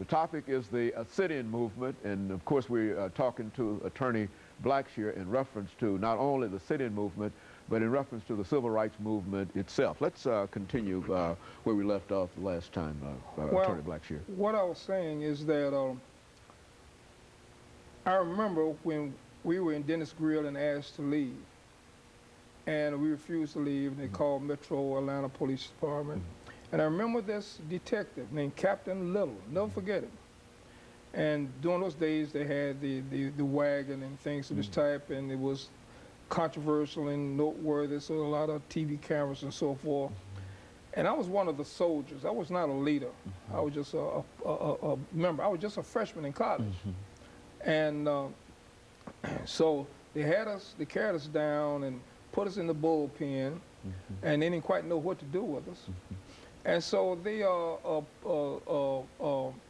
The topic is the sit-in movement, and of course we're talking to Attorney Blackshear in reference to not only the sit-in movement, but in reference to the civil rights movement itself. Let's continue where we left off last time, Attorney Blackshear. What I was saying is that I remember when we were in Dennis Grill and asked to leave, and we refused to leave, and they called Metro Atlanta Police Department. And I remember this detective named Captain Little, never forget him. And during those days, they had the wagon and things of this type, and it was controversial and noteworthy, so a lot of TV cameras and so forth. And I was one of the soldiers. I was not a leader. I was just a member. I was just a freshman in college. And so they carried us down and put us in the bullpen, and they didn't quite know what to do with us. And so they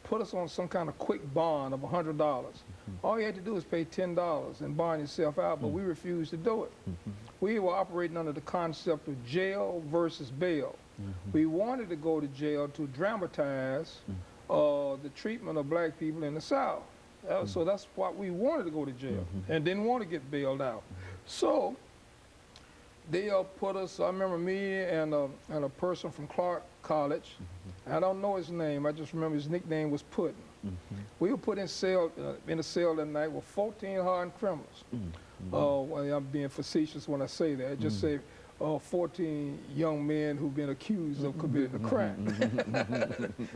put us on some kind of quick bond of $100. All you had to do was pay $10 and bond yourself out, but we refused to do it. We were operating under the concept of jail versus bail. We wanted to go to jail to dramatize the treatment of black people in the South. So that's why we wanted to go to jail and didn't want to get bailed out. So they put us, I remember me and a person from Clark College. I don't know his name, I just remember his nickname was Puddin'. We were put in a cell that night with 14 hardened criminals. Well, I'm being facetious when I say that. I just say 14 young men who've been accused of committing a crime.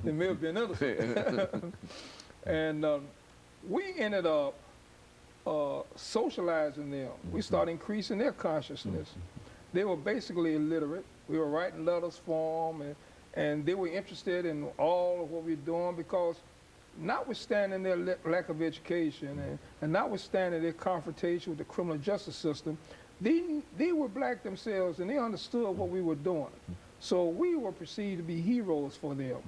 They may have been innocent. And we ended up socializing them. We started increasing their consciousness. They were basically illiterate. We were writing letters for them, and they were interested in all of what we were doing because notwithstanding their lack of education and notwithstanding their confrontation with the criminal justice system, they were black themselves and they understood what we were doing. So we were perceived to be heroes for them.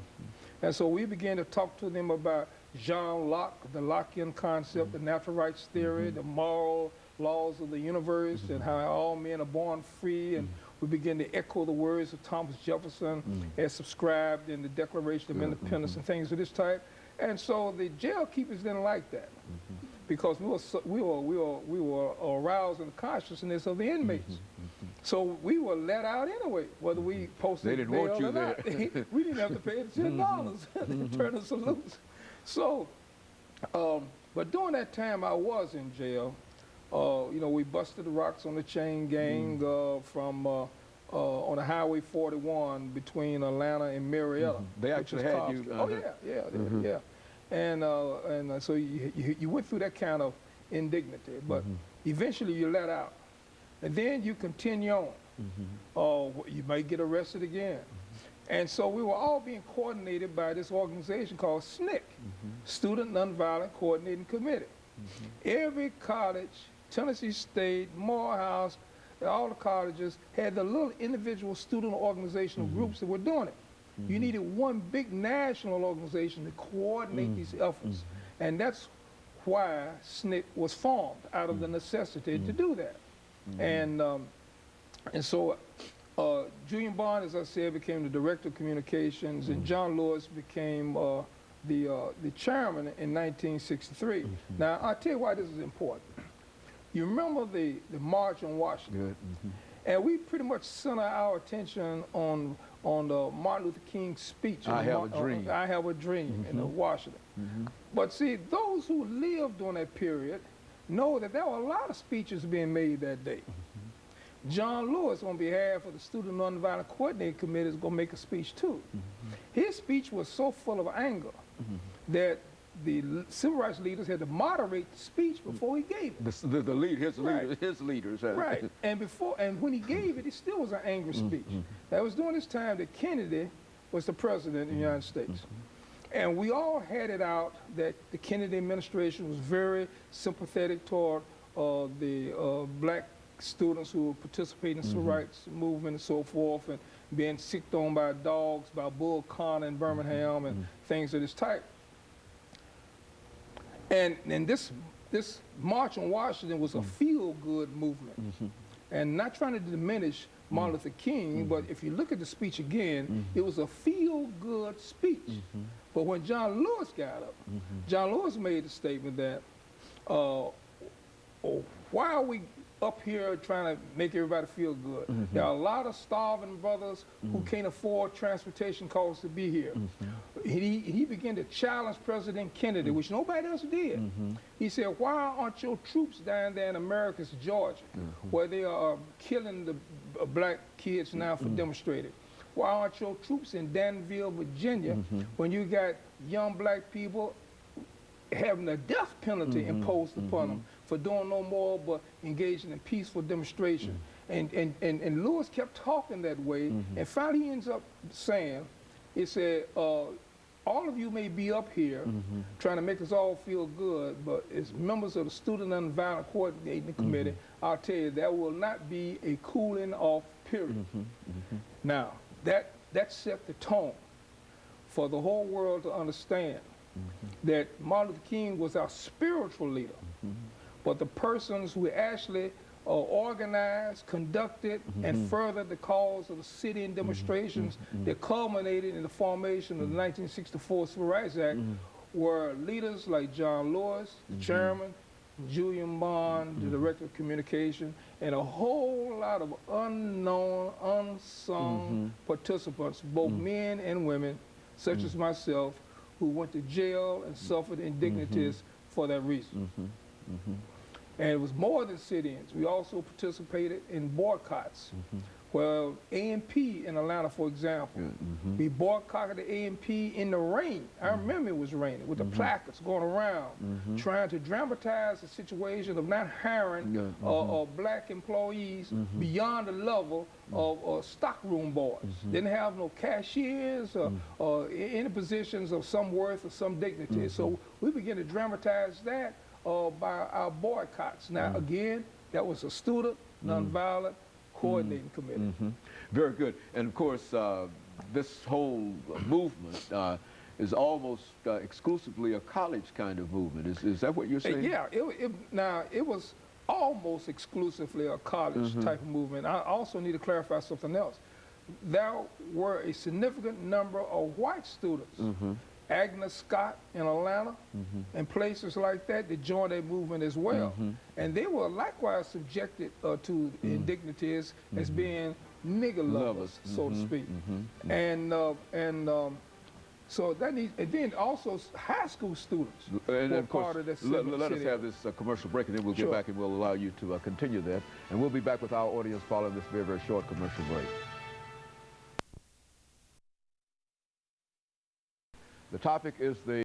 And so we began to talk to them about John Locke, the Lockean concept, the natural rights theory, the moral laws of the universe, and how all men are born free. And we began to echo the words of Thomas Jefferson as subscribed in the Declaration of Independence and things of this type. And so the jail keepers didn't like that because we were arousing the consciousness of the inmates. So we were let out anyway, whether we posted they didn't want you there. We didn't have to pay the $10 to turn us loose. So, but during that time I was in jail, you know, we busted the rocks on the chain gang from on the Highway 41 between Atlanta and Marietta. They actually had you. Oh yeah, yeah. And so you went through that kind of indignity, but eventually you're let out, and then you continue on. You might get arrested again. And so we were all being coordinated by this organization called SNCC, Student Nonviolent Coordinating Committee. Every college, Tennessee State, Morehouse, all the colleges had the little individual student organizational groups that were doing it. You needed one big national organization to coordinate these efforts. And that's why SNCC was formed, out of the necessity to do that. And so Julian Bond, as I said, became the director of communications, and John Lewis became the chairman in 1963. Now, I'll tell you why this is important. You remember the March on Washington, and we pretty much center our attention on the Martin Luther King speech. I have a dream. I have a dream in Washington. But see, those who lived during that period know that there were a lot of speeches being made that day. John Lewis, on behalf of the Student Nonviolent Coordinating Committee, is going to make a speech too. His speech was so full of anger that the civil rights leaders had to moderate the speech before he gave it. His leaders. Right. And when he gave it, it still was an angry speech. That was during this time that Kennedy was the president of the United States. And we all had it out that the Kennedy administration was very sympathetic toward the black students who were participating in the civil rights movement and so forth, and being sicked on by dogs, by Bull Connor in Birmingham, and things of this type. And this March on Washington was a feel-good movement. And not trying to diminish Martin Luther King, but if you look at the speech again, it was a feel feel-good speech. But when John Lewis got up, John Lewis made the statement that, why are we up here trying to make everybody feel good? There are a lot of starving brothers who can't afford transportation costs to be here. He began to challenge President Kennedy, which nobody else did. He said, why aren't your troops down there in Americus, Georgia, where they are killing the black kids now for demonstrating? Why aren't your troops in Danville, Virginia, when you got young black people having a death penalty imposed upon them for doing no more but engaging in peaceful demonstration? And Lewis kept talking that way, and finally he ends up saying, he said, all of you may be up here trying to make us all feel good, but as members of the Student Nonviolent Coordinating Committee, I'll tell you, there will not be a cooling off period. Now, that set the tone for the whole world to understand that Martin Luther King was our spiritual leader, but the persons who actually organized, conducted, and furthered the cause of the sit-in demonstrations that culminated in the formation of the 1964 Civil Rights Act were leaders like John Lewis, the chairman, Julian Bond, the director of communication, and a whole lot of unknown, unsung participants, both men and women, such as myself, who went to jail and suffered indignities for that reason. And it was more than sit-ins. We also participated in boycotts. Well, A&P in Atlanta, for example, we boycotted the A&P in the rain. I remember it was raining, with the placards going around, trying to dramatize the situation of not hiring black employees beyond the level of stockroom boys. Didn't have no cashiers or any positions of some worth or some dignity. So we began to dramatize that by our boycotts. Now, again, that was a student nonviolent coordinating committee. Very good. And of course, this whole movement is almost exclusively a college kind of movement. Is that what you're saying? Yeah. Now, it was almost exclusively a college type of movement. I also need to clarify something else. There were a significant number of white students, Agnes Scott in Atlanta, and places like that joined that movement as well. And they were likewise subjected to indignities as being nigger lovers, so to speak. So that needs, and then also high school students and were of course, part of this. let us have this commercial break, and then we'll get back and we'll allow you to continue that. And we'll be back with our audience following this very, very short commercial break. The topic is the